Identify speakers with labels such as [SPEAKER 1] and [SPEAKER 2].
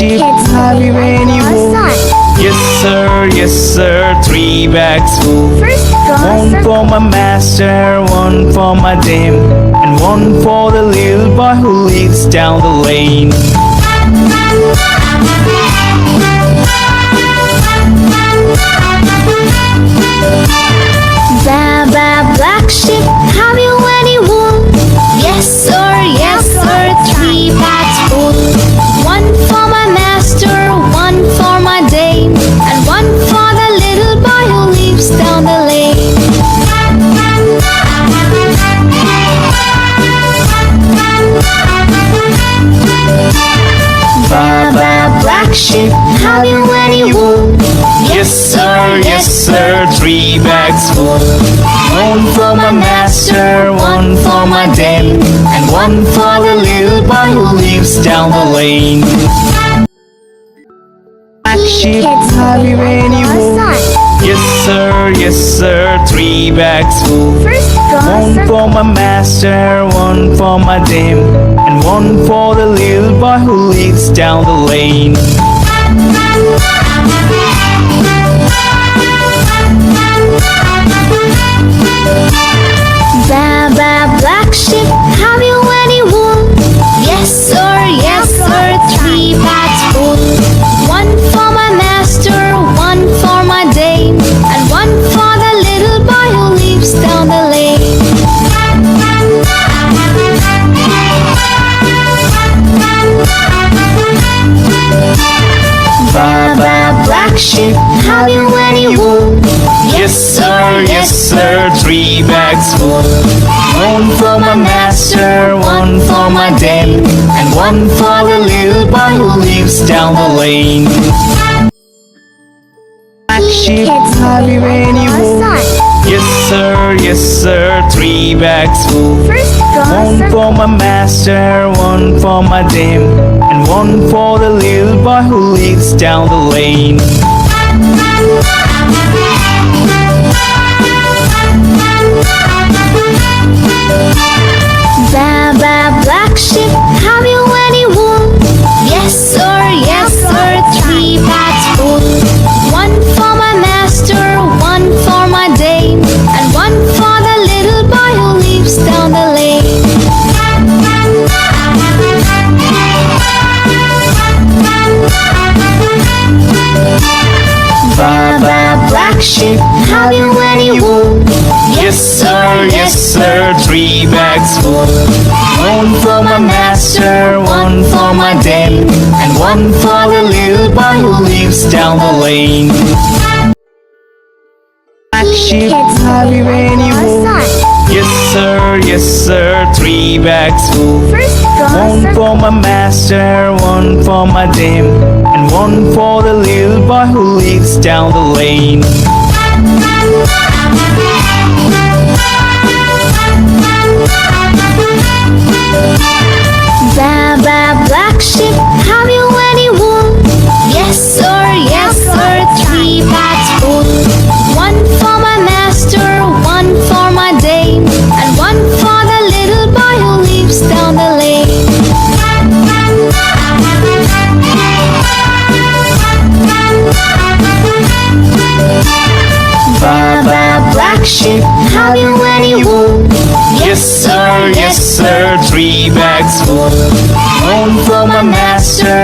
[SPEAKER 1] sheep, have you any wool? Yes sir, 3 bags full. One for my master, one for my dame, and one for the little boy who lives down the lane.
[SPEAKER 2] Baba, black sheep, have you any wool? Yes sir, 3 bags full. One for my master, one for my dame, and one for the little boy who lives down the lane. Baba, black sheep, have you any wool?
[SPEAKER 1] Yes sir, 3 bags full. One for my master, one for my dame, and one for the little boy who lives down the lane. Black sheep, have you any wool? Yes sir, 3 bags full. One for my master, one for my dame, and one for the little boy who lives down the lane.
[SPEAKER 2] Baba, black sheep, have you any wool? Yes sir, 3 bags full. One for my master, one for my dame, and one for the little boy who lives down the lane. Baba, black sheep, have you any wool?
[SPEAKER 1] Yes sir, 3 bags full. One for my master, one for my dame, and one for the little boy who lives down the lane. Black sheep, have you any wool? Yes sir, 3 bags full. One for my master, one for my dame, and one for the little boy who lives down the lane.
[SPEAKER 2] Baba, black sheep, have you any wool? Yes sir, 3 bags full. One for my master, one for my dame, and one for the little boy who lives down the lane. Baba, black sheep, have you any wool?
[SPEAKER 1] Yes sir, 3 bags full. One for my master, one for my dame, and one for the little boy who lives down the lane. Black sheep, have you any wool? Yes sir, 3 bags full. One for my master, one for my dame, and one for the little boy who lives down the lane.
[SPEAKER 2] Baba, black sheep, have you any wool? Yes sir, 3 bags full. One for my master, one for my dame, and one for the little boy who lives down the lane. Baba, black sheep, have you any wool?
[SPEAKER 1] Yes sir, 3 bags full. One for my master,